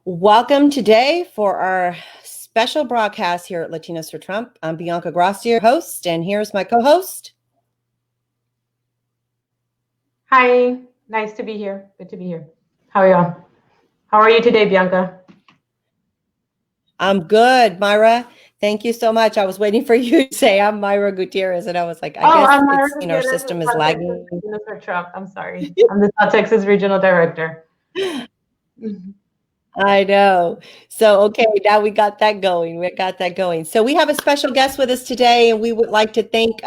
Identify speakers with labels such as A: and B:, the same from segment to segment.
A: Welcome today for our special broadcast here at Latinos for Trump. I'm Bianca Gracia, host, and here's my co-host.
B: Hi, nice to be here. Good to be here. How are y'all? How are you today, Bianca?
A: I'm good, Myra. Thank you so much. I was waiting for you to say I'm Myra Gutierrez, and I was like, I guess
B: I'm Myra
A: it's, our system is lagging.
B: Latinos for Trump. I'm sorry. I'm the South Texas Regional Director.
A: I know. So, okay, now we got that going. So we have a special guest with us today, and we would like to thank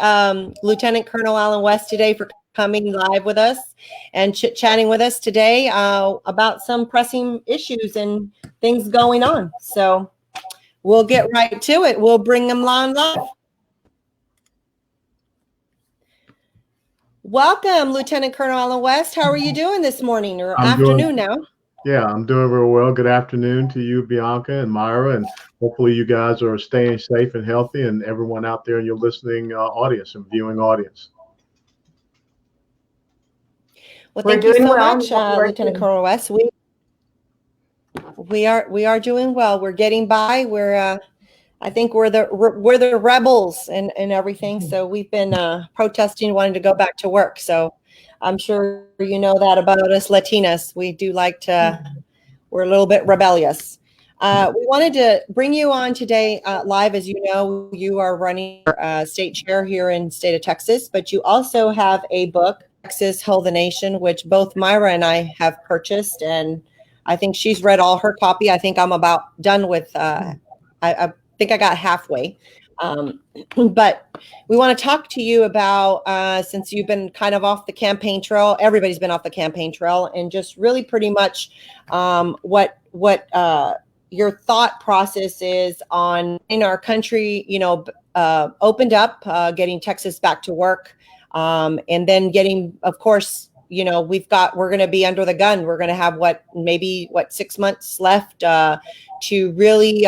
A: Lieutenant Colonel Alan West today for coming live with us and chit-chatting with us today about some pressing issues and things going on. So we'll get right to it. We'll bring him on live. Welcome, Lieutenant Colonel Alan West. How are you doing this morning or afternoon now?
C: Yeah, I'm doing real well. Good afternoon to you, Bianca and Myra, and hopefully you guys are staying safe and healthy, and everyone out there in your listening audience and viewing audience.
A: Well, thank you so much, Lieutenant Colonel West. We are doing well. We're getting by. I think we're the rebels and everything. So we've been protesting, wanting to go back to work. So I'm sure you know that about us Latinas. We do like to, we're a little bit rebellious. We wanted to bring you on today live. As you know, you are running state chair here in the state of Texas, but you also have a book, Texas Hold the Nation, which both Myra and I have purchased. And I think she's read all her copy. I think I'm about done with, I think I got halfway. But we want to talk to you about, since you've been kind of off the campaign trail, everybody's been off the campaign trail, and just really pretty much what your thought process is on in our country, opened up, getting Texas back to work, and then getting, of course, we're going to be under the gun. We're going to have maybe 6 months left to really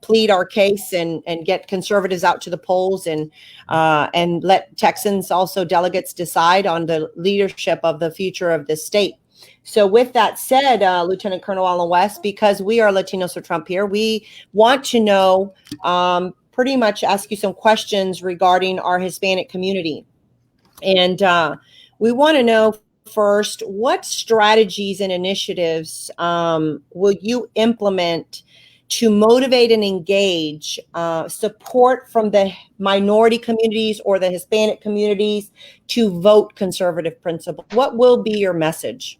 A: plead our case and get conservatives out to the polls and let Texans, also delegates, decide on the leadership of the future of this state. So with that said, Lieutenant Colonel Alan West, because we are Latinos for Trump here, we want to know, pretty much ask you some questions regarding our Hispanic community. And we want to know first, what strategies and initiatives will you implement to motivate and engage support from the minority communities or the Hispanic communities to vote conservative principles? What will be your message?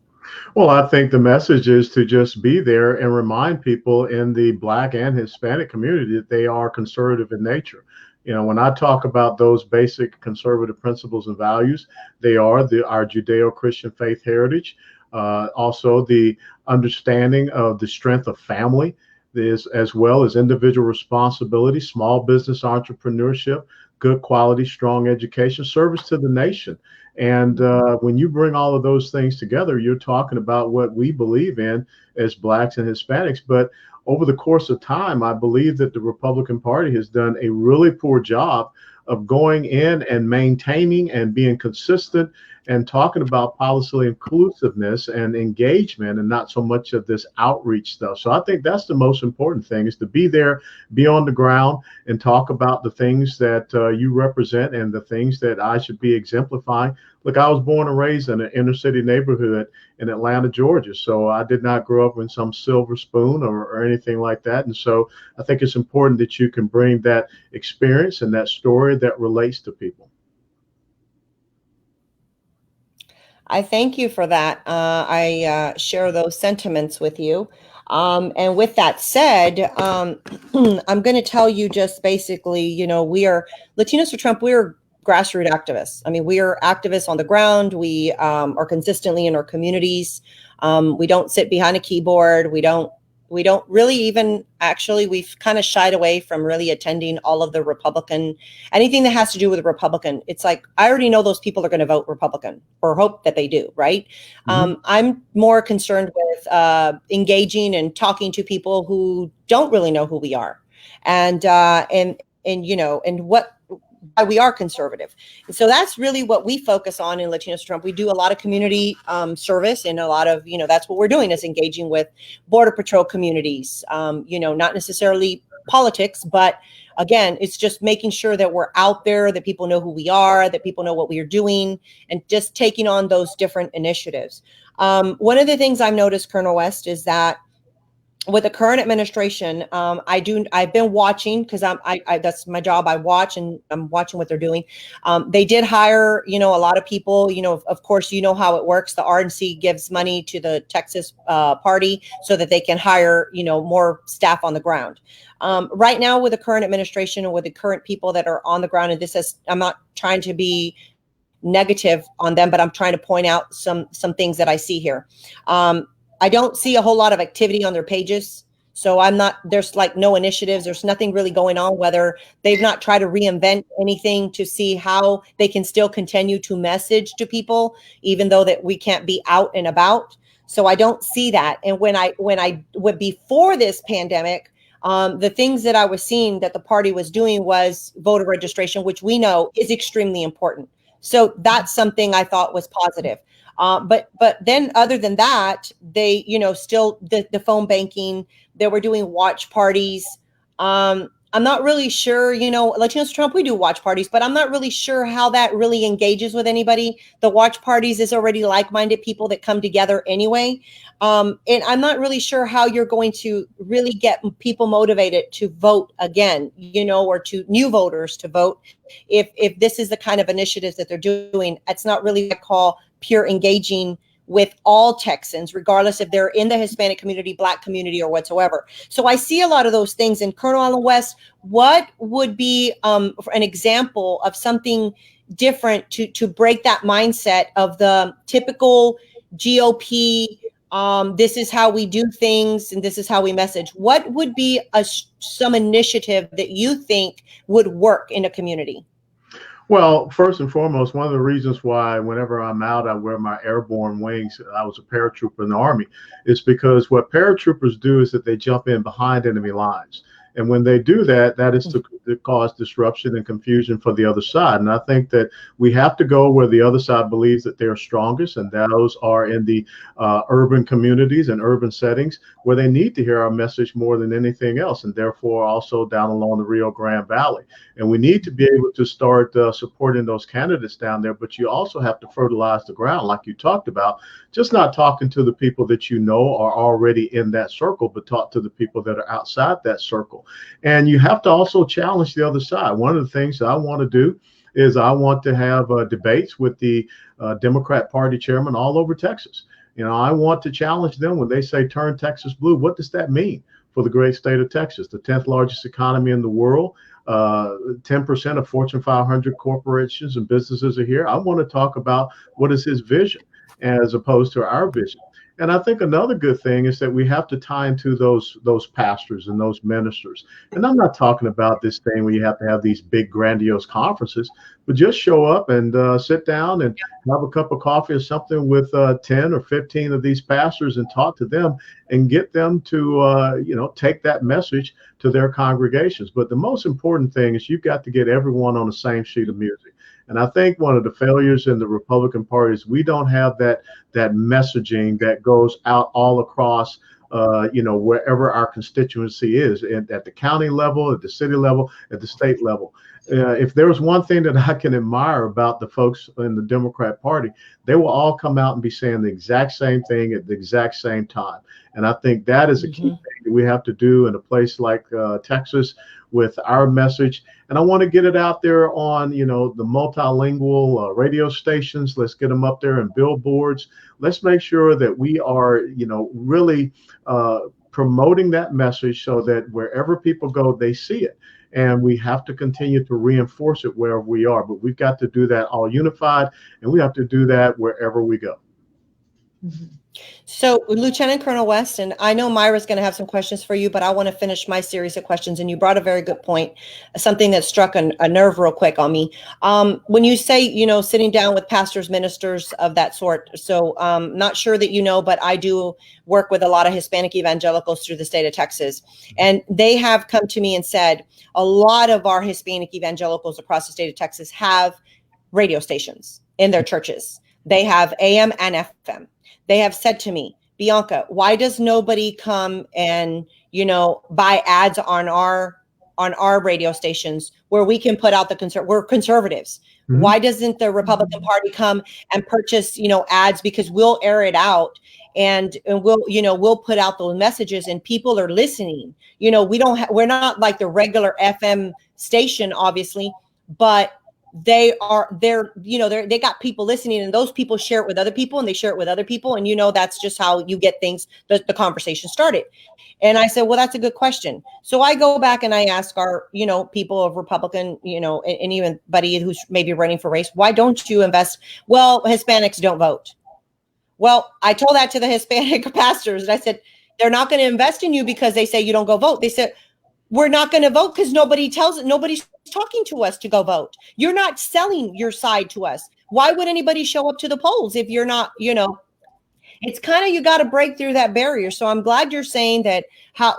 C: Well, I think the message is to just be there and remind people in the Black and Hispanic community that they are conservative in nature. When I talk about those basic conservative principles and values, they are our Judeo-Christian faith heritage, also the understanding of the strength of family, as well as individual responsibility, small business entrepreneurship, good quality, strong education, service to the nation. And when you bring all of those things together, you're talking about what we believe in as Blacks and Hispanics. But over the course of time, I believe that the Republican Party has done a really poor job of going in and maintaining and being consistent and talking about policy inclusiveness and engagement, and not so much of this outreach stuff. So I think that's the most important thing, is to be there, be on the ground, and talk about the things that you represent and the things that I should be exemplifying. Look, I was born and raised in an inner city neighborhood in Atlanta, Georgia. So I did not grow up in some silver spoon or anything like that. And so I think it's important that you can bring that experience and that story that relates to people.
A: I thank you for that. I share those sentiments with you. And with that said, I'm going to tell you just basically, we are Latinos for Trump. We are grassroots activists. I mean, we are activists on the ground. We are consistently in our communities. We don't sit behind a keyboard. We don't really even, actually, we've kind of shied away from really attending all of the anything that has to do with Republican. It's like, I already know those people are going to vote Republican, or hope that they do, right? Mm-hmm. I'm more concerned with engaging and talking to people who don't really know who we are. And we are conservative. And so that's really what we focus on in Latinos for Trump. We do a lot of community service, and a lot of, that's what we're doing, is engaging with Border Patrol communities, not necessarily politics, but again, it's just making sure that we're out there, that people know who we are, that people know what we are doing, and just taking on those different initiatives. One of the things I've noticed, Colonel West, is that with the current administration, I've been watching, because I that's my job. I watch, and I'm watching what they're doing. They did hire, a lot of people. Of course, how it works. The RNC gives money to the Texas party so that they can hire, more staff on the ground. Right now, with the current administration and with the current people that are on the ground, and I'm not trying to be negative on them, but I'm trying to point out some things that I see here. I don't see a whole lot of activity on their pages. So there's like no initiatives. There's nothing really going on, whether they've not tried to reinvent anything to see how they can still continue to message to people, even though that we can't be out and about. So I don't see that. And before this pandemic, the things that I was seeing that the party was doing was voter registration, which we know is extremely important. So that's something I thought was positive. But then other than that, they, still the phone banking, they were doing watch parties. I'm not really sure, Latinos for Trump, we do watch parties, but I'm not really sure how that really engages with anybody. The watch parties is already like-minded people that come together anyway. And I'm not really sure how you're going to really get people motivated to vote again, or to new voters to vote. If this is the kind of initiatives that they're doing, it's not really what I call pure engaging with all Texans, regardless if they're in the Hispanic community, Black community, or whatsoever. So I see a lot of those things. And Colonel Allen West, what would be an example of something different to break that mindset of the typical GOP, this is how we do things and this is how we message? What would be some initiative that you think would work in a community?
C: Well, first and foremost, one of the reasons why whenever I'm out, I wear my airborne wings. I was a paratrooper in the Army. It's because what paratroopers do is that they jump in behind enemy lines. And when they do that, that is to cause disruption and confusion for the other side. And I think that we have to go where the other side believes that they're strongest, and those are in the urban communities and urban settings where they need to hear our message more than anything else, and therefore also down along the Rio Grande Valley. And we need to be able to start supporting those candidates down there, but you also have to fertilize the ground, like you talked about, just not talking to the people that you know are already in that circle, but talk to the people that are outside that circle. And you have to also challenge the other side. One of the things that I want to do is I want to have debates with the Democrat Party chairman all over Texas. I want to challenge them when they say turn Texas blue. What does that mean for the great state of Texas, the 10th largest economy in the world? 10% of Fortune 500 corporations and businesses are here. I want to talk about what is his vision as opposed to our vision. And I think another good thing is that we have to tie into those pastors and those ministers. And I'm not talking about this thing where you have to have these big grandiose conferences, but just show up and sit down and have a cup of coffee or something with 10 or 15 of these pastors and talk to them and get them to, take that message to their congregations. But the most important thing is you've got to get everyone on the same sheet of music. And I think one of the failures in the Republican Party is we don't have that messaging that goes out all across, wherever our constituency is, at the county level, at the city level, at the state level. If there's one thing that I can admire about the folks in the Democrat Party, they will all come out and be saying the exact same thing at the exact same time. And I think that is a key thing that we have to do in a place like Texas with our message. And I want to get it out there on, the multilingual radio stations. Let's get them up there in billboards. Let's make sure that we are, really promoting that message so that wherever people go, they see it. And we have to continue to reinforce it wherever we are. But we've got to do that all unified, and we have to do that wherever we go.
A: So, Lieutenant Colonel West, and I know Myra's going to have some questions for you, but I want to finish my series of questions. And you brought a very good point, something that struck a nerve real quick on me. When you say, sitting down with pastors, ministers of that sort. So, not sure that you know, but I do work with a lot of Hispanic evangelicals through the state of Texas. And they have come to me and said, a lot of our Hispanic evangelicals across the state of Texas have radio stations in their churches. They have AM and FM. They have said to me, Bianca, why does nobody come and, buy ads on our radio stations where we can put out we're conservatives. Mm-hmm. Why doesn't the Republican Party come and purchase, ads, because we'll air it out and we'll put out those messages and people are listening. We're not like the regular FM station, obviously, but they got people listening, and those people share it with other people, and they share it with other people. And, that's just how you get things, the conversation started. And I said, well, that's a good question. So I go back and I ask our, people of Republican, and even anybody who's maybe running for race, why don't you invest? Well, Hispanics don't vote. Well, I told that to the Hispanic pastors, and I said, they're not going to invest in you because they say you don't go vote. They said, we're not going to vote because nobody's talking to us to go vote. You're not selling your side to us. Why would anybody show up to the polls if you're not, it's kind of, you got to break through that barrier. So I'm glad you're saying that,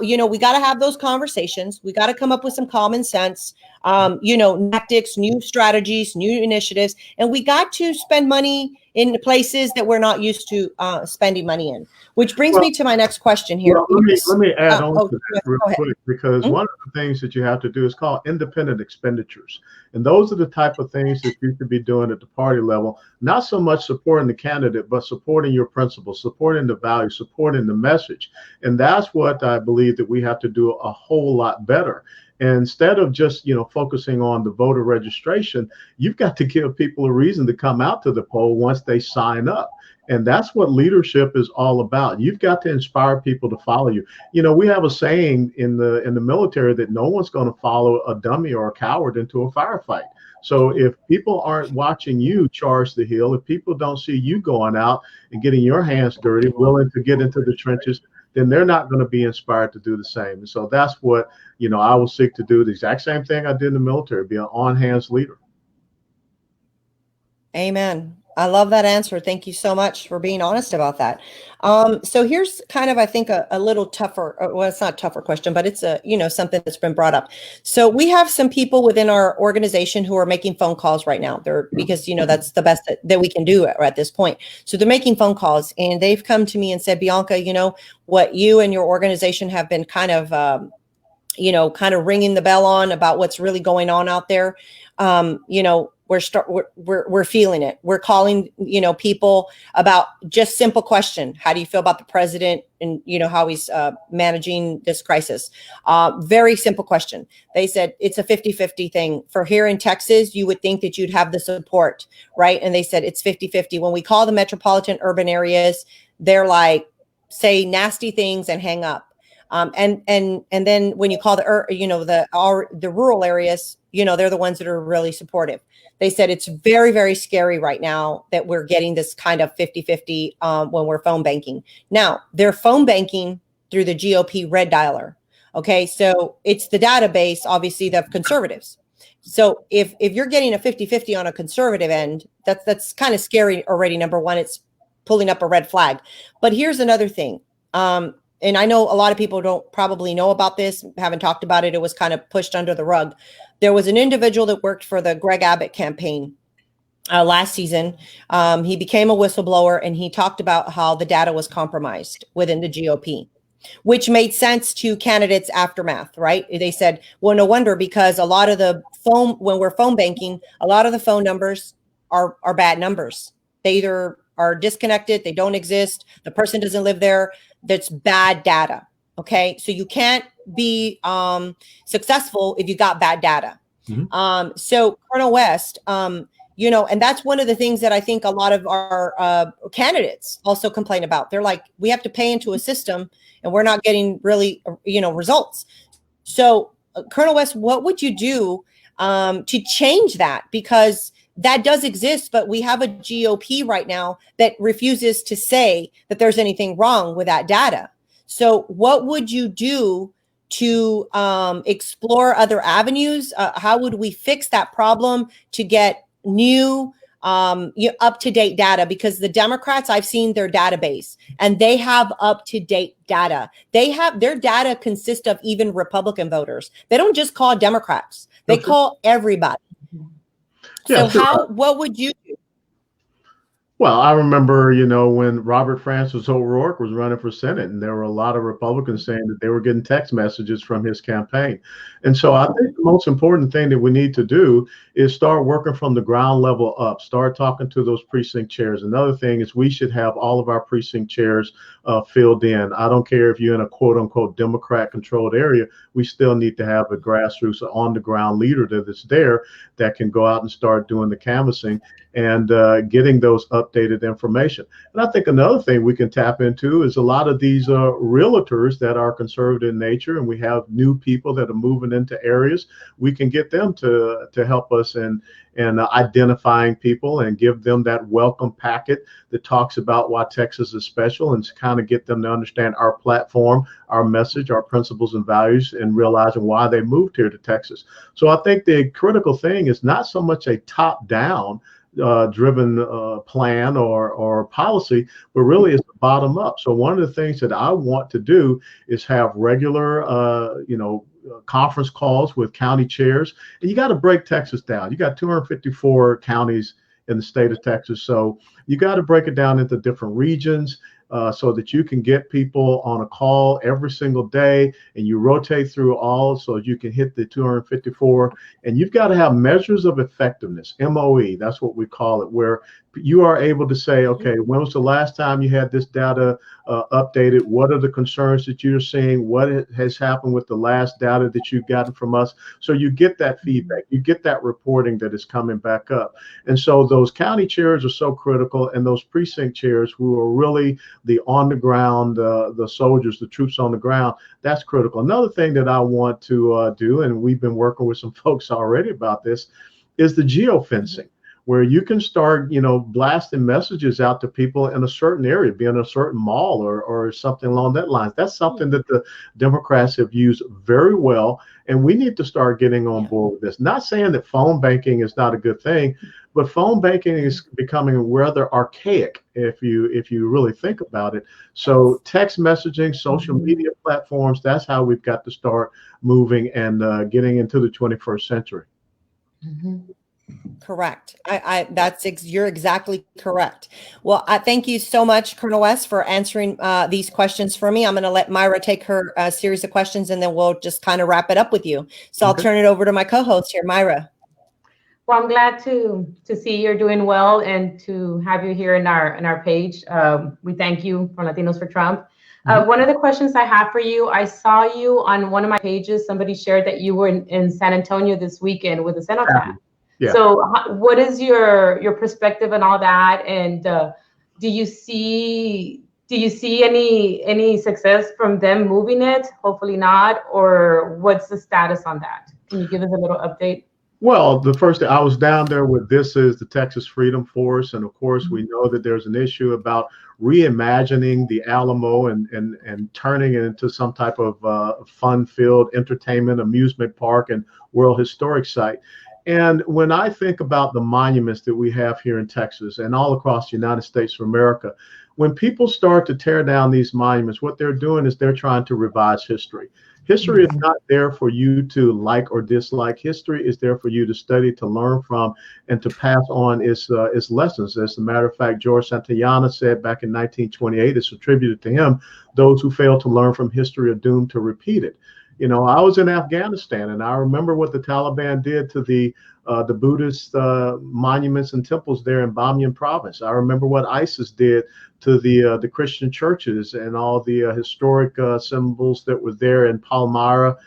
A: we got to have those conversations. We got to come up with some common sense, tactics, new strategies, new initiatives, and we got to spend money in places that we're not used to spending money in. Which brings me to my next question here.
C: Well, let me add on to that real quick, because one of the things that you have to do is called independent expenditures. And those are the type of things that you should be doing at the party level, not so much supporting the candidate, but supporting your principles, supporting the value, supporting the message. And that's what I believe that we have to do a whole lot better. And instead of just, focusing on the voter registration, you've got to give people a reason to come out to the poll once they sign up. And that's what leadership is all about. You've got to inspire people to follow you. We have a saying in the military that no one's going to follow a dummy or a coward into a firefight. So if people aren't watching you charge the hill, if people don't see you going out and getting your hands dirty, willing to get into the trenches, then they're not going to be inspired to do the same. And so that's what, I will seek to do, the exact same thing I did in the military, be an on-hands leader.
A: Amen. I love that answer. Thank you so much for being honest about that. So here's kind of, I think, a little tougher, well, it's not a tougher question, but it's something that's been brought up. So we have some people within our organization who are making phone calls right now. Because that's the best that we can do at this point. So they're making phone calls, and they've come to me and said, Bianca, what you and your organization have been kind of ringing the bell on about what's really going on out there. We're feeling it. We're calling, people about just simple question. How do you feel about the president and, how he's managing this crisis? Very simple question. They said it's a 50-50 thing. For here in Texas, you would think that you'd have the support, right? And they said it's 50-50. When we call the metropolitan urban areas, they're like, say nasty things and hang up. And then when you call the rural areas, they're the ones that are really supportive. They said it's very, very scary right now that we're getting this kind of 50-50 when we're phone banking. Now, they're phone banking through the GOP red dialer. Okay, so it's the database, obviously, the conservatives. So if you're getting a 50-50 on a conservative end, that's kind of scary already. Number one, it's pulling up a red flag. But here's another thing. And I know a lot of people don't probably know about this, haven't talked about it. It was kind of pushed under the rug. There was an individual that worked for the Greg Abbott campaign last season. He became a whistleblower, and he talked about how the data was compromised within the GOP, which made sense to candidates' aftermath, right? They said, well, no wonder, because a lot of the phone, when we're phone banking, a lot of the phone numbers are bad numbers. They either are disconnected, they don't exist, the person doesn't live there. That's bad data. Okay. So you can't be successful if you got bad data. Mm-hmm. So Colonel West, and that's one of the things that I think a lot of our candidates also complain about. They're like, we have to pay into a system and we're not getting really, results. So Colonel West, what would you do to change that? Because that does exist, but we have a GOP right now that refuses to say that there's anything wrong with that data. So what would you do to explore other avenues? How would we fix that problem to get new up-to-date data? Because the Democrats, I've seen their database and they have up-to-date data. They have their data consists of even Republican voters. They don't just call Democrats. They call everybody.
C: Yeah,
A: So what would you do?
C: Well, I remember, when Robert Francis O'Rourke was running for Senate, and there were a lot of Republicans saying that they were getting text messages from his campaign. And so I think the most important thing that we need to do is start working from the ground level up, start talking to those precinct chairs. Another thing is we should have all of our precinct chairs filled in. I don't care if you're in a quote unquote Democrat controlled area, we still need to have a grassroots on the ground leader that is there that can go out and start doing the canvassing and getting those updated information. And I think another thing we can tap into is a lot of these realtors that are conservative in nature, and we have new people that are moving into areas. We can get them to help us in identifying people and give them that welcome packet that talks about why Texas is special, and to kind of get them to understand our platform, our message, our principles and values, and realizing why they moved here to Texas. So I think the critical thing is not so much a top-down driven plan or policy, but really it's bottom up. So one of the things that I want to do is have regular, conference calls with county chairs. And you got to break Texas down. You got 254 counties in the state of Texas. So you got to break it down into different regions. So that you can get people on a call every single day, and you rotate through all so you can hit the 254. And you've got to have measures of effectiveness, MOE, that's what we call it, where you are able to say, okay, when was the last time you had this data updated? What are the concerns that you're seeing? What has happened with the last data that you've gotten from us? So you get that feedback, you get that reporting that is coming back up. And so those county chairs are so critical, and those precinct chairs who are really the on the ground, the soldiers, the troops on the ground, that's critical. Another thing that I want to do, and we've been working with some folks already about this, is the geofencing, where you can start, blasting messages out to people in a certain area, be in a certain mall or something along that line. That's something that the Democrats have used very well, and we need to start getting on board with this. Not saying that phone banking is not a good thing, but phone banking is becoming rather archaic if you really think about it. So text messaging, social media platforms, that's how we've got to start moving and getting into the 21st century.
A: Correct. You're exactly correct. Well, I thank you so much, Colonel West, for answering these questions for me. I'm going to let Myra take her series of questions, and then we'll just kind of wrap it up with you. So I'll turn it over to my co-host here, Myra.
B: Well, I'm glad to see you're doing well and to have you here in our page. We thank you from Latinos for Trump. One of the questions I have for you, I saw you on one of my pages. Somebody shared that you were in San Antonio this weekend with the cenotaph.
C: Yeah.
B: So what is your perspective on all that? And do you see any success from them moving it? Hopefully not. Or what's the status on that? Can you give us a little update?
C: Well, the first thing, I was down there with This Is the Texas Freedom Force. And of course, we know that there's an issue about reimagining the Alamo and turning it into some type of fun-filled entertainment, amusement park, and World Historic Site. And when I think about the monuments that we have here in Texas and all across the United States of America, when people start to tear down these monuments, what they're doing is they're trying to revise history. History is not there for you to like or dislike. History is there for you to study, to learn from, and to pass on its lessons. As a matter of fact, George Santayana said back in 1928, it's attributed to him, those who fail to learn from history are doomed to repeat it. I was in Afghanistan, and I remember what the Taliban did to the Buddhist monuments and temples there in Bamyan province. I remember what ISIS did to the Christian churches and all the historic symbols that were there in Palmyra,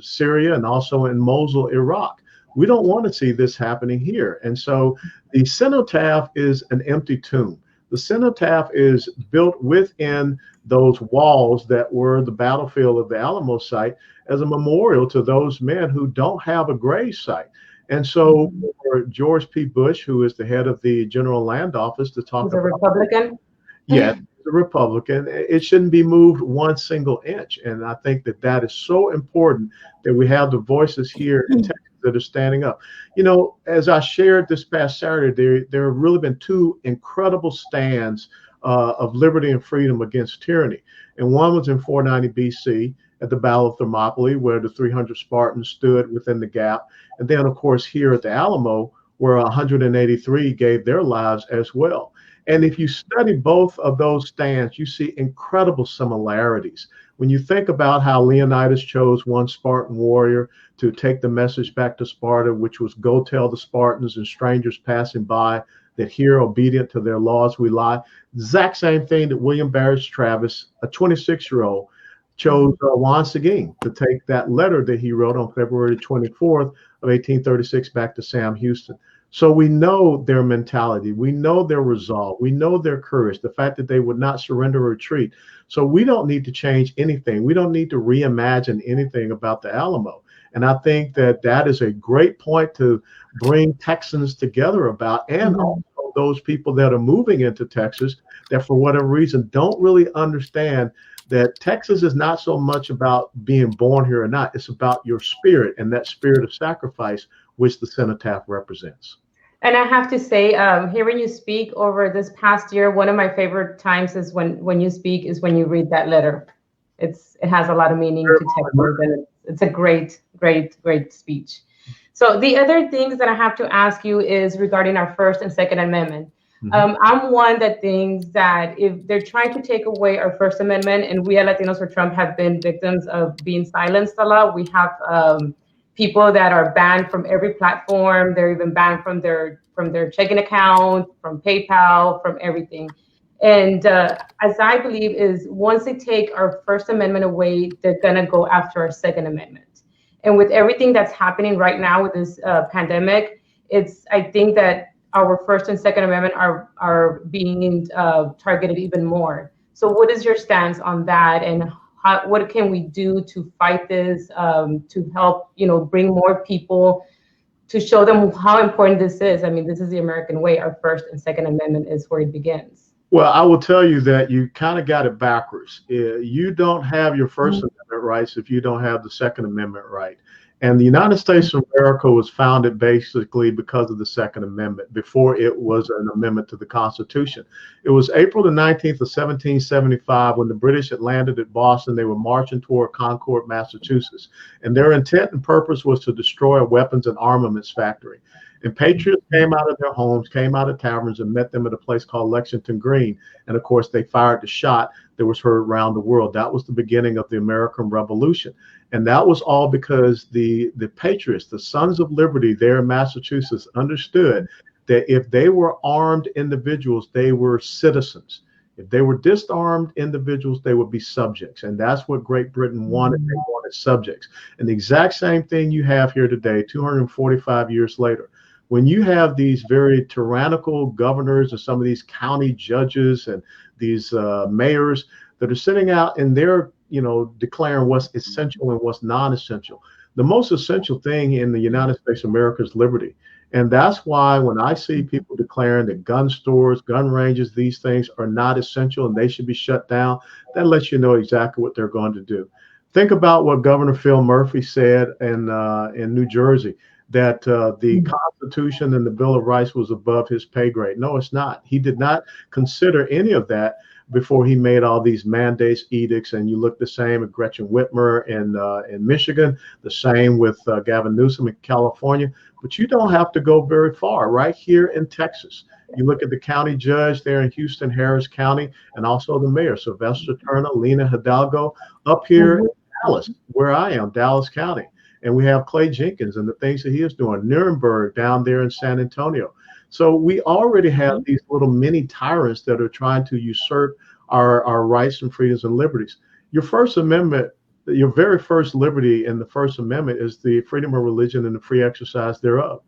C: Syria, and also in Mosul, Iraq. We don't want to see this happening here. And so the cenotaph is an empty tomb. The cenotaph is built within those walls that were the battlefield of the Alamo site as a memorial to those men who don't have a grave site. And so for George P. Bush, who is the head of the General Land Office, to talk
B: He's a
C: about,
B: Republican.
C: yes, the Republican, it shouldn't be moved one single inch. And I think that that is so important that we have the voices here in Texas that are standing up. You know, as I shared this past Saturday, there have really been two incredible stands of liberty and freedom against tyranny. And one was in 490 BC at the Battle of Thermopylae, where the 300 Spartans stood within the gap. And then, of course, here at the Alamo, where 183 gave their lives as well. And if you study both of those stands, you see incredible similarities. When you think about how Leonidas chose one Spartan warrior to take the message back to Sparta, which was go tell the Spartans and strangers passing by that here, obedient to their laws, we lie. Exact same thing that William Barrett Travis, a 26-year-old, chose Juan Seguin to take that letter that he wrote on February 24th of 1836 back to Sam Houston. So we know their mentality, we know their resolve, we know their courage, the fact that they would not surrender or retreat. So we don't need to change anything. We don't need to reimagine anything about the Alamo. And I think that that is a great point to bring Texans together about, and also those people that are moving into Texas that for whatever reason don't really understand that Texas is not so much about being born here or not. It's about your spirit and that spirit of sacrifice, which the cenotaph represents.
B: And I have to say, hearing you speak over this past year, one of my favorite times is when you speak is when you read that letter. It has a lot of meaning to Texas, and it's a great speech. So the other things that I have to ask you is regarding our First and Second Amendment. I'm one that thinks that if they're trying to take away our First Amendment, and we at Latinos for Trump have been victims of being silenced a lot. We have people that are banned from every platform. They're even banned from their checking account, from PayPal, from everything. And as I believe is once they take our First Amendment away, they're gonna go after our Second Amendment. And with everything that's happening right now with this pandemic, I think that our First and Second Amendment are being targeted even more. So what is your stance on that, and what can we do to fight this, to help, bring more people, to show them how important this is? I mean, this is the American way. Our First and Second Amendment is where it begins.
C: Well, I will tell you that you kind of got it backwards. You don't have your First Amendment rights if you don't have the Second Amendment right. And the United States of America was founded basically because of the Second Amendment before it was an amendment to the Constitution. It was April the 19th of 1775 when the British had landed at Boston. They were marching toward Concord, Massachusetts. And their intent and purpose was to destroy a weapons and armaments factory. And patriots came out of their homes, came out of taverns, and met them at a place called Lexington Green. And of course, they fired the shot that was heard around the world. That was the beginning of the American Revolution. And that was all because the patriots, the Sons of Liberty there in Massachusetts, understood that if they were armed individuals, they were citizens. If they were disarmed individuals, they would be subjects. And that's what Great Britain wanted. They wanted subjects. And the exact same thing you have here today, 245 years later. When you have these very tyrannical governors and some of these county judges and these mayors that are sitting out and they're, declaring what's essential and what's non-essential. The most essential thing in the United States of America is liberty. And that's why when I see people declaring that gun stores, gun ranges, these things are not essential and they should be shut down, that lets you know exactly what they're going to do. Think about what Governor Phil Murphy said in New Jersey, that the Constitution and the Bill of Rights was above his pay grade. No, it's not. He did not consider any of that before he made all these mandates, edicts, and you look the same at Gretchen Whitmer in Michigan, the same with Gavin Newsom in California. But you don't have to go very far. Right here in Texas, you look at the county judge there in Houston, Harris County, and also the mayor, Sylvester Turner, Lena Hidalgo, up here in Dallas, where I am, Dallas County. And we have Clay Jenkins and the things that he is doing, Nuremberg down there in San Antonio. So we already have these little mini tyrants that are trying to usurp our rights and freedoms and liberties. Your First Amendment, your very first liberty in the First Amendment is the freedom of religion and the free exercise thereof.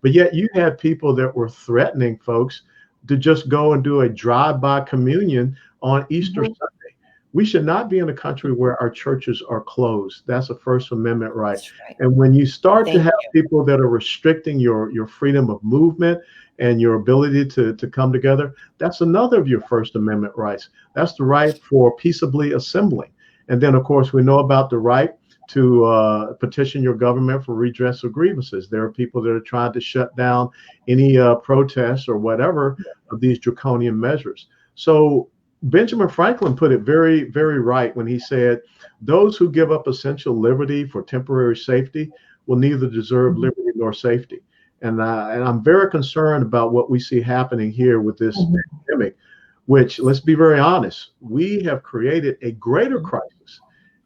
C: But yet you had people that were threatening folks to just go and do a drive-by communion on Easter Sunday. We should not be in a country where our churches are closed. That's a First Amendment right.
A: That's right.
C: And when you start to
A: Thank
C: have
A: you.
C: people that are restricting your freedom of movement and your ability to come together, that's another of your First Amendment rights. That's the right for peaceably assembling. And then, of course, we know about the right to petition your government for redress of grievances. There are people that are trying to shut down any protests or whatever of these draconian measures. So Benjamin Franklin put it very, very right when he said, those who give up essential liberty for temporary safety will neither deserve liberty nor safety. And I'm very concerned about what we see happening here with this pandemic, which, let's be very honest, we have created a greater crisis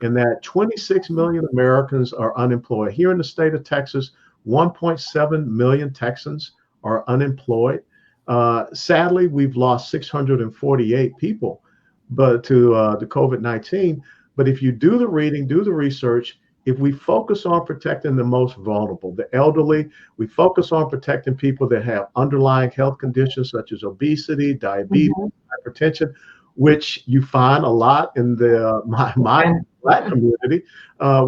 C: in that 26 million Americans are unemployed. Here in the state of Texas, 1.7 million Texans are unemployed. Sadly, we've lost 648 people to the COVID-19. But if you do the reading, do the research, if we focus on protecting the most vulnerable, the elderly, we focus on protecting people that have underlying health conditions such as obesity, diabetes, hypertension, which you find a lot in the my Black community,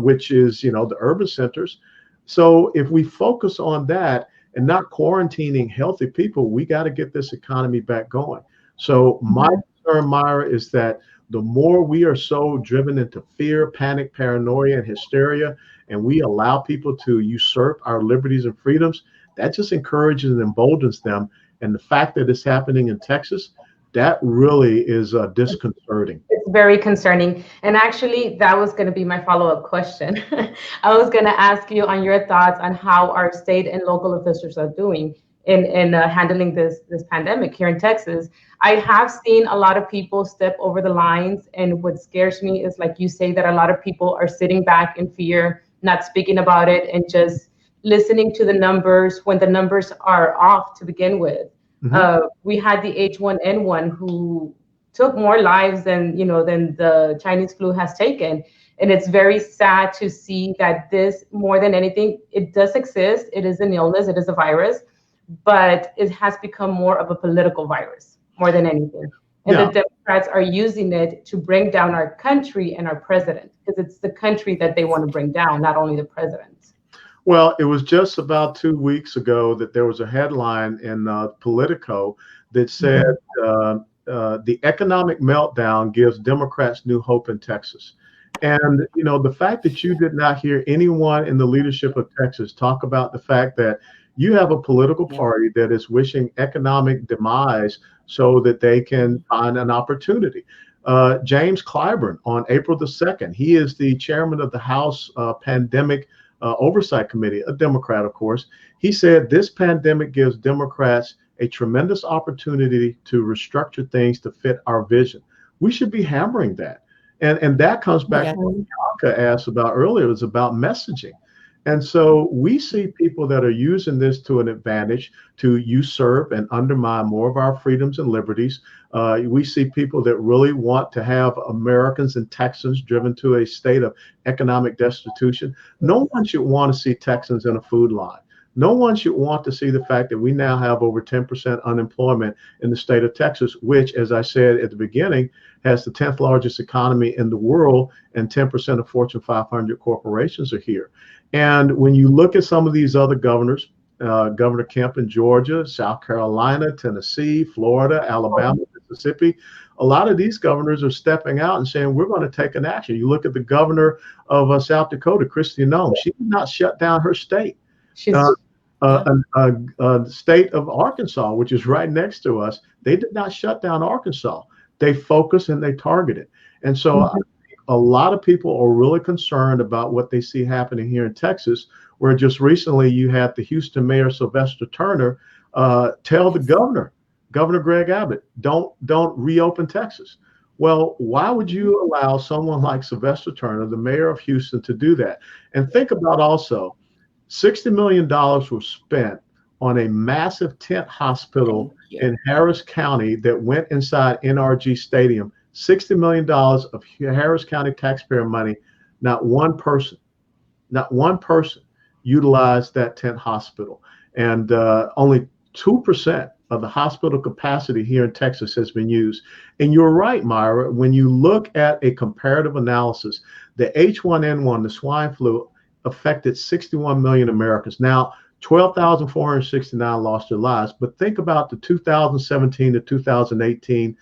C: which is, the urban centers. So if we focus on that and not quarantining healthy people, we got to get this economy back going. So my concern, Myra, is that the more we are so driven into fear, panic, paranoia, and hysteria, and we allow people to usurp our liberties and freedoms, that just encourages and emboldens them. And the fact that it's happening in Texas, that really is disconcerting.
B: It's very concerning. And actually, that was going to be my follow-up question. I was going to ask you on your thoughts on how our state and local officials are doing in handling this pandemic here in Texas. I have seen a lot of people step over the lines. And what scares me is, like you say, that a lot of people are sitting back in fear, not speaking about it, and just listening to the numbers when the numbers are off to begin with. We had the H1N1 who took more lives than the Chinese flu has taken. And it's very sad to see that this, more than anything, it does exist. It is an illness, it is a virus, but it has become more of a political virus more than anything. And the Democrats are using it to bring down our country and our president, because it's the country that they want to bring down, not only the president.
C: Well, it was just about 2 weeks ago that there was a headline in Politico that said the economic meltdown gives Democrats new hope in Texas. And, the fact that you did not hear anyone in the leadership of Texas talk about the fact that you have a political party that is wishing economic demise so that they can find an opportunity. James Clyburn on April the 2nd, he is the chairman of the House Pandemic Oversight Committee, a Democrat, of course. He said this pandemic gives Democrats a tremendous opportunity to restructure things to fit our vision. We should be hammering that. And that comes back to what Bianca asked about earlier, is about messaging. And so we see people that are using this to an advantage to usurp and undermine more of our freedoms and liberties. We see people that really want to have Americans and Texans driven to a state of economic destitution. No one should want to see Texans in a food line. No one should want to see the fact that we now have over 10% unemployment in the state of Texas, which, as I said at the beginning, has the 10th largest economy in the world, and 10% of Fortune 500 corporations are here. And when you look at some of these other governors, Governor Kemp in Georgia, South Carolina, Tennessee, Florida, Alabama, Mississippi, a lot of these governors are stepping out and saying, we're going to take an action. You look at the governor of South Dakota, Kristi Noem. She did not shut down her state. The state of Arkansas, which is right next to us, they did not shut down Arkansas. They focused and they targeted. And so I think a lot of people are really concerned about what they see happening here in Texas, where just recently you had the Houston Mayor Sylvester Turner tell the Governor Greg Abbott, don't reopen Texas. Well, why would you allow someone like Sylvester Turner, the mayor of Houston, to do that? And think about also, $60 million was spent on a massive tent hospital in Harris County that went inside NRG Stadium. $60 million of Harris County taxpayer money. Not one person utilized that tent hospital. And only 2% of the hospital capacity here in Texas has been used. And you're right, Myra, when you look at a comparative analysis, the H1N1, the swine flu, affected 61 million Americans. Now, 12,469 lost their lives, but think about the 2017 to 2018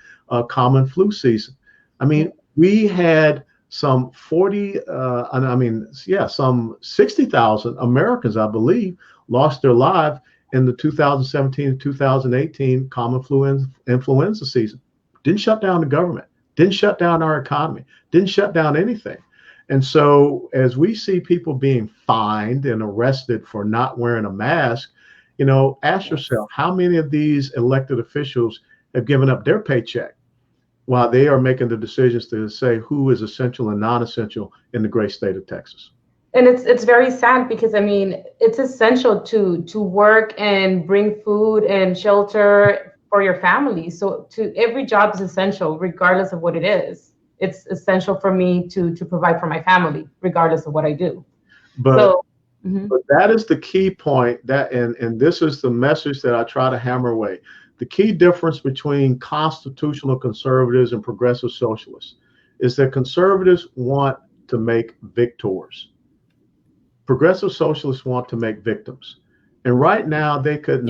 C: common flu season. I mean, we had some some 60,000 Americans, I believe, lost their life in the 2017 2018 common flu influenza season. Didn't shut down the government, didn't shut down our economy, didn't shut down anything. And so as we see people being fined and arrested for not wearing a mask, you know, ask yourself, how many of these elected officials have given up their paycheck while they are making the decisions to say who is essential and non-essential in the great state of Texas?
B: And it's very sad because, I mean, it's essential to work and bring food and shelter for your family. So every job is essential, regardless of what it is. It's essential for me to provide for my family, regardless of what I do.
C: But that is the key point, that and this is the message that I try to hammer away. The key difference between constitutional conservatives and progressive socialists is that conservatives want to make victors. Progressive socialists want to make victims. And right now they could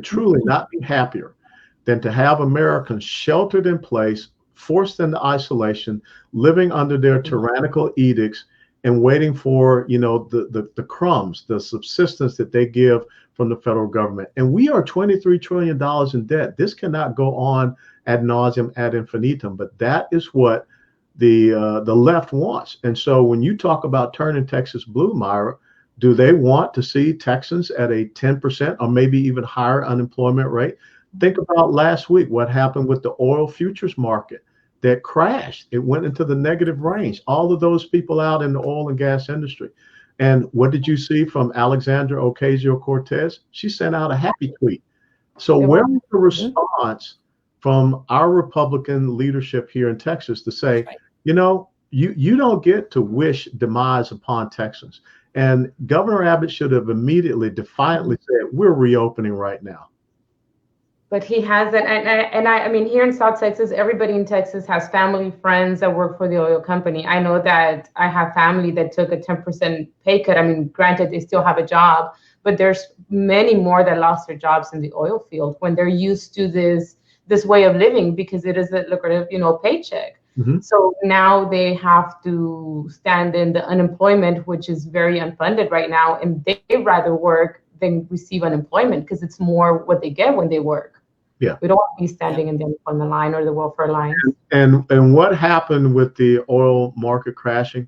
C: truly not be happier than to have Americans sheltered in place, forced into isolation, living under their tyrannical edicts and waiting for, you know, the crumbs, the subsistence that they give from the federal government. And we are $23 trillion in debt. This cannot go on ad nauseum, ad infinitum, but that is what the left wants. And so when you talk about turning Texas blue, Myra, do they want to see Texans at a 10% or maybe even higher unemployment rate? Think about last week, what happened with the oil futures market that crashed. It went into the negative range. All of those people out in the oil and gas industry. And what did you see from Alexandra Ocasio-Cortez? She sent out a happy tweet. So where was the response from our Republican leadership here in Texas to say, you know, you don't get to wish demise upon Texans? And Governor Abbott should have immediately, defiantly said, we're reopening right now.
B: But he hasn't. And I mean, here in South Texas, everybody in Texas has family, friends that work for the oil company. I know that I have family that took a 10% pay cut. I mean, granted, they still have a job, but there's many more that lost their jobs in the oil field when they're used to this way of living because it is a lucrative, you know, paycheck. So now they have to stand in the unemployment, which is very unfunded right now, and they rather work than receive unemployment because it's more what they get when they work.
C: Yeah,
B: we don't want to be standing in the unemployment line or the welfare line.
C: And what happened with the oil market crashing?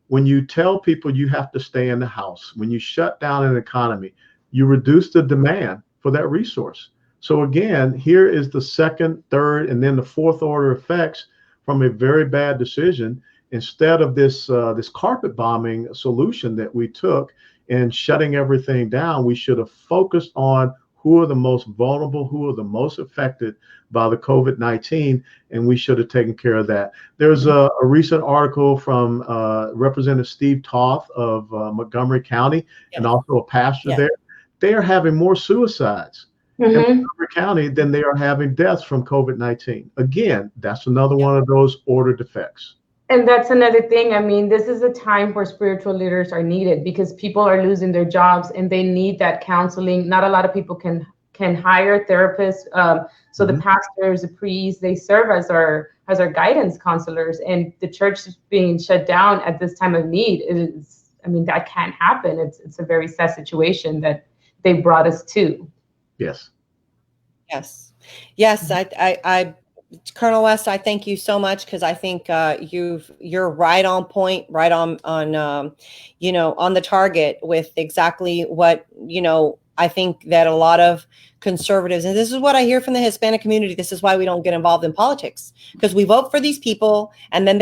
C: When you tell people you have to stay in the house, when you shut down an economy, you reduce the demand for that resource. So again, here is the second, third, and then the fourth order effects from a very bad decision. Instead of this carpet bombing solution that we took and shutting everything down, we should have focused on who are the most vulnerable, who are the most affected by the COVID-19, and we should have taken care of that. There's a recent article from Representative Steve Toth of Montgomery County, and also a pastor there. They are having more suicides in Montgomery County than they are having deaths from COVID-19. Again, that's another one of those ordered effects.
B: And that's another thing. I mean, this is a time where spiritual leaders are needed because people are losing their jobs and they need that counseling. Not a lot of people can hire therapists. So the pastors, the priests, they serve as our guidance counselors. And the church is being shut down at this time of need. I mean, that can't happen. It's a very sad situation that they brought us to.
C: Yes.
A: I Colonel West, I thank you so much because I think you're right on point, right on you know, on the target with exactly what, you know, I think that a lot of conservatives, and this is what I hear from the Hispanic community, this is why we don't get involved in politics, because we vote for these people and then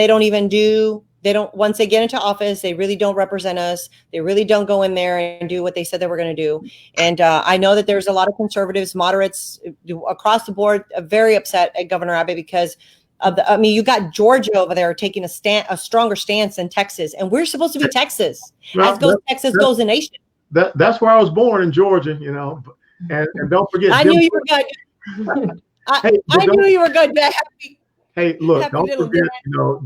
A: once they get into office, they really don't represent us. They really don't go in there and do what they said they were going to do. And I know that there's a lot of conservatives, moderates across the board, very upset at Governor Abbott because of you got Georgia over there taking a stronger stance than Texas, and we're supposed to be Texas. As goes Texas, goes the nation.
C: That's where I was born, in Georgia, you know. And don't forget,
A: I
C: Jim.
A: knew you were good.
C: Hey,
A: I knew you were good. Happy,
C: hey, look,
A: happy
C: don't
A: little
C: forget,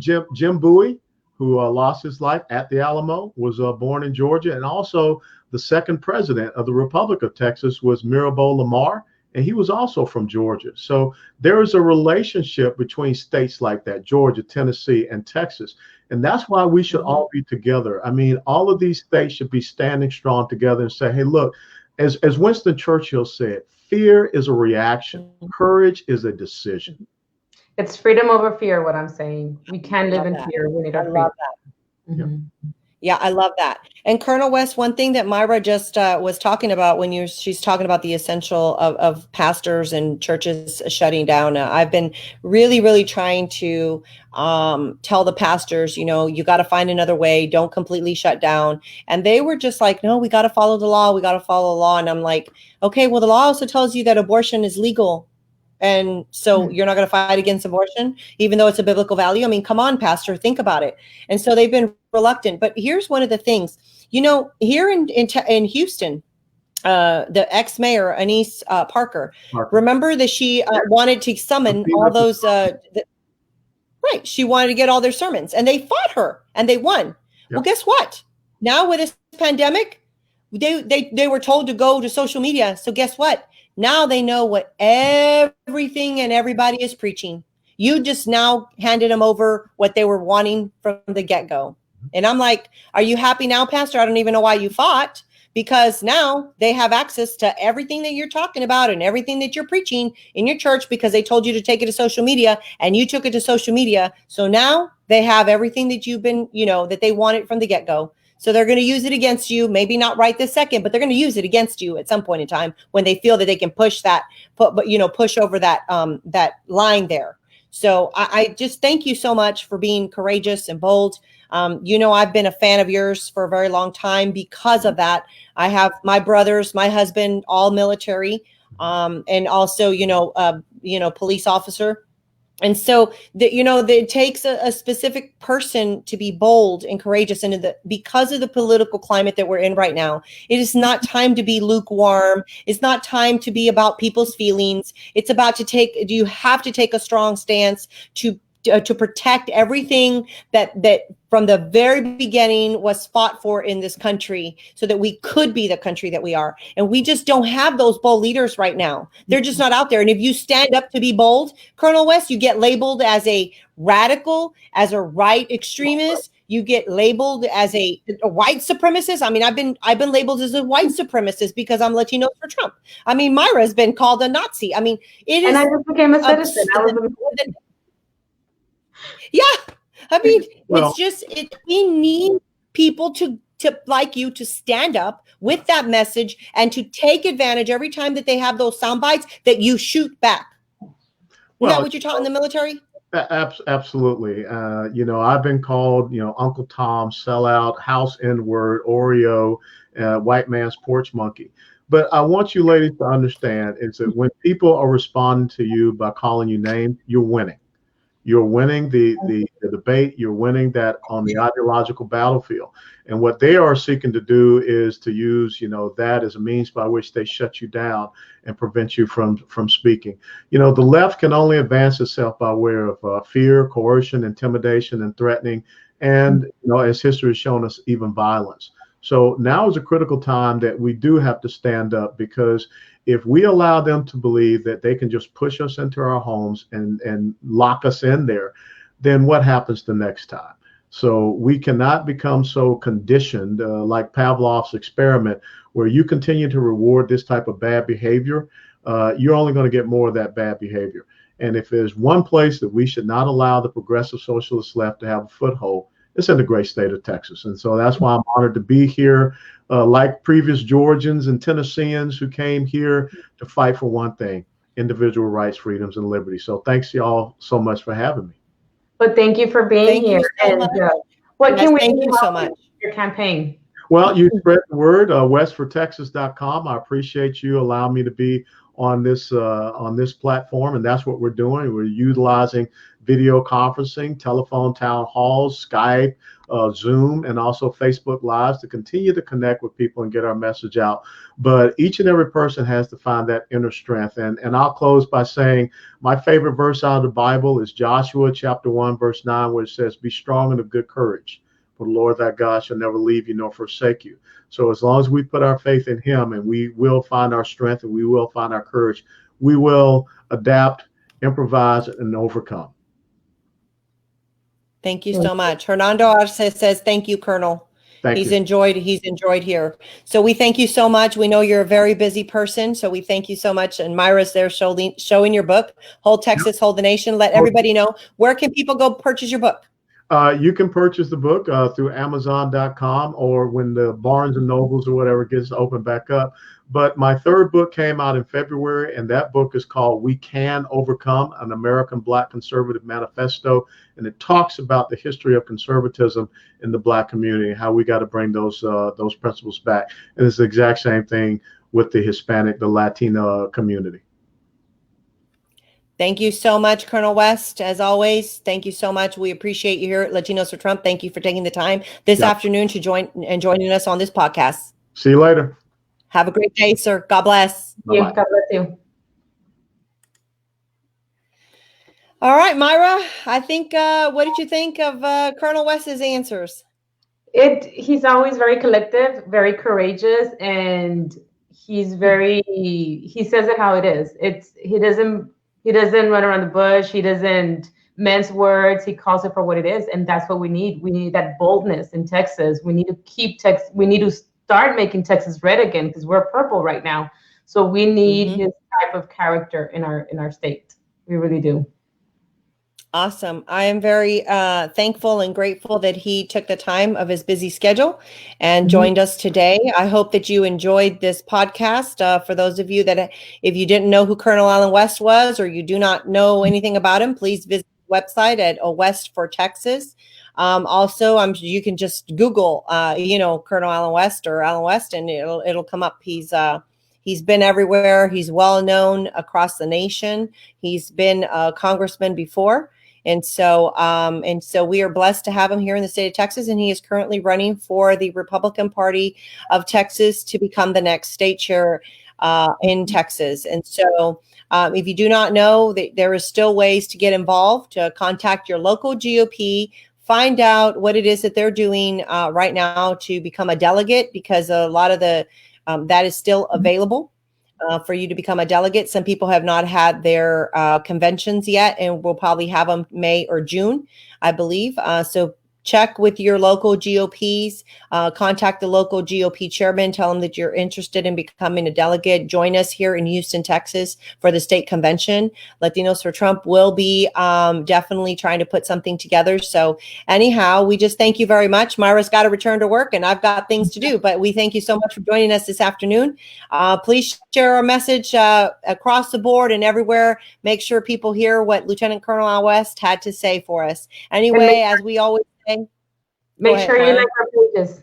A: dad.
C: Jim Bowie, who lost his life at the Alamo, was born in Georgia, and also the second president of the Republic of Texas was Mirabeau Lamar, and he was also from Georgia. So there is a relationship between states like that, Georgia, Tennessee, and Texas, and that's why we should all be together. I mean, all of these states should be standing strong together and say, hey, look, as Winston Churchill said, fear is a reaction, courage is a decision.
B: It's freedom over fear, what I'm saying. We can't live in
A: that.
B: fear. We need
A: I
B: our
A: love
B: freedom.
A: that.
B: Mhm.
A: Yeah, I love that. And Colonel West, one thing that Myra just was talking about when she's talking about the essential of pastors and churches shutting down. I've been really, really trying to tell the pastors, you got to find another way. Don't completely shut down. And they were just like, no, we got to follow the law. We got to follow the law. And I'm like, okay, well, the law also tells you that abortion is legal. And so you're not going to fight against abortion, even though it's a biblical value. I mean, come on, pastor, think about it. And so they've been reluctant. But here's one of the things, here in Houston, the ex-mayor, Anise Parker, remember that she wanted to summon all those, right. She wanted to get all their sermons and they fought her and they won. Yep. Well, guess what? Now with this pandemic, they were told to go to social media. So guess what? Now they know what everything and everybody is preaching. You just now handed them over what they were wanting from the get-go. And I'm like, are you happy now, Pastor? I don't even know why you fought, because now they have access to everything that you're talking about and everything that you're preaching in your church, because they told you to take it to social media and you took it to social media. So now they have everything that you've been, that they wanted from the get-go. So they're going to use it against you, maybe not right this second, but they're going to use it against you at some point in time when they feel that they can push over that line there. So I just thank you so much for being courageous and bold. I've been a fan of yours for a very long time because of that. I have my brothers, my husband, all military, and also, police officer. And so it takes a specific person to be bold and courageous. And because of the political climate that we're in right now, it is not time to be lukewarm. It's not time to be about people's feelings. It's about you have to take a strong stance to protect everything that from the very beginning was fought for in this country, so that we could be the country that we are. And we just don't have those bold leaders right now. They're just not out there. And if you stand up to be bold, Colonel West, you get labeled as a radical, as a right extremist. You get labeled as a white supremacist. I mean, I've been labeled as a white supremacist because I'm Latino for Trump. I mean, Myra's been called a Nazi. I mean, it is.
B: And I just became a citizen.
A: Yeah, I mean, it's just we need people to like you to stand up with that message and to take advantage every time that they have those sound bites that you shoot back. Is that what you're taught in the military?
C: Absolutely. I've been called, Uncle Tom, sellout, house N-word, Oreo, white man's porch monkey. But I want you ladies to understand is that when people are responding to you by calling you names, you're winning. You're winning the debate. You're winning that on the ideological battlefield. And what they are seeking to do is to use, that as a means by which they shut you down and prevent you from speaking. The left can only advance itself by way of fear, coercion, intimidation, and threatening. And, as history has shown us, even violence. So now is a critical time that we do have to stand up, because if we allow them to believe that they can just push us into our homes and lock us in there, then what happens the next time? So we cannot become so conditioned, like Pavlov's experiment, where you continue to reward this type of bad behavior. You're only going to get more of that bad behavior. And if there's one place that we should not allow the progressive socialist left to have a foothold, it's in the great state of Texas. And so that's why I'm honored to be here, like previous Georgians and Tennesseans who came here to fight for one thing: individual rights, freedoms, and liberty. So thanks y'all so much for having me.
B: But thank you for being here. And what can we do?
A: Thank you so much.
B: Your campaign.
C: Well, you spread the word, westfortexas.com. I appreciate you allowing me to be on this platform, and that's what we're doing. We're utilizing video conferencing, telephone town halls, Skype, Zoom, and also Facebook Lives to continue to connect with people and get our message out. But each and every person has to find that inner strength. And I'll close by saying my favorite verse out of the Bible is Joshua chapter 1, verse 9, where it says, "Be strong and of good courage, for the Lord thy God shall never leave you nor forsake you." So as long as we put our faith in him, and we will find our strength and we will find our courage, we will adapt, improvise, and overcome.
A: Thank you so much. Hernando Arce says, thank you, Colonel.
C: Thank
A: He's
C: you.
A: enjoyed here. So we thank you so much. We know you're a very busy person, so we thank you so much. And Myra's there showing your book, Hold Texas, Hold the Nation. Let everybody know, where can people go purchase your book?
C: You can purchase the book through Amazon.com, or when the Barnes and Nobles or whatever gets opened back up. But my third book came out in February, and that book is called We Can Overcome, an American Black Conservative Manifesto. And it talks about the history of conservatism in the Black community and how we got to bring those principles back. And it's the exact same thing with the Hispanic, the Latino community.
A: Thank you so much, Colonel West. As always, thank you so much. We appreciate you here at Latinos for Trump. Thank you for taking the time this afternoon to joining us on this podcast.
C: See you later.
A: Have a great day, sir. God bless.
B: Yeah, God bless you.
A: All right, Myra, I think, what did you think of Colonel West's answers?
B: He's always very collective, very courageous, and he says it how it is. He doesn't run around the bush. He doesn't mince words. He calls it for what it is, and that's what we need. We need that boldness in Texas. We need to keep Texas. We need to start making Texas red again, because we're purple right now. So we need his type of character in our state. We really do.
A: Awesome. I am very thankful and grateful that he took the time of his busy schedule and joined us today. I hope that you enjoyed this podcast. For those of you that, if you didn't know who Colonel Allen West was, or you do not know anything about him, please visit the website at West for Texas. Also, you can just Google, Colonel Allen West or Allen West, and it'll come up. He's been everywhere. He's well known across the nation. He's been a congressman before. And so we are blessed to have him here in the state of Texas, and he is currently running for the Republican Party of Texas to become the next state chair in Texas. And so if you do not know, there is still ways to get involved, to contact your local GOP, find out what it is that they're doing right now to become a delegate, because a lot of that is still available. For you to become a delegate. Some people have not had their conventions yet, and we'll probably have them May or June, I believe. So check with your local GOPs, contact the local GOP chairman, tell them that you're interested in becoming a delegate. Join us here in Houston, Texas for the state convention. Latinos for Trump will be definitely trying to put something together. So anyhow, we just thank you very much. Myra's got to return to work and I've got things to do, but we thank you so much for joining us this afternoon. Please share our message across the board and everywhere. Make sure people hear what Lieutenant Colonel Al West had to say for us. Anyway, as we always say,
B: make sure you like our pages.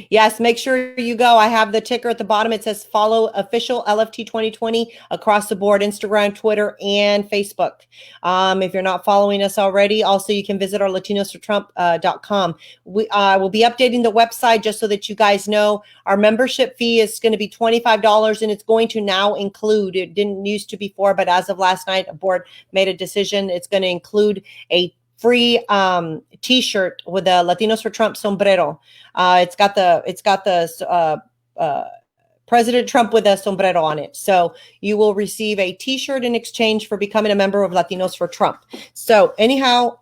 A: Yes, make sure you go. I have the ticker at the bottom. It says follow official LFT 2020 across the board, Instagram, Twitter, and Facebook. If you're not following us already, also you can visit our latinosfortrump.com. We will be updating the website just so that you guys know our membership fee is going to be $25, and it's going to now include, it didn't used to before, but as of last night, a board made a decision. It's going to include a free t-shirt with a Latinos for Trump sombrero. It's got the President Trump with a sombrero on it. So you will receive a t-shirt in exchange for becoming a member of Latinos for Trump. So anyhow,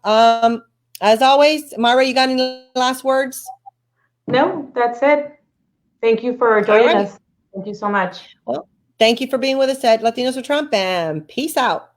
A: as always, Myra, you got any last words?
B: No, that's it. Thank you for joining us. Thank you so much.
A: Well, thank you for being with us at Latinos for Trump, and peace out.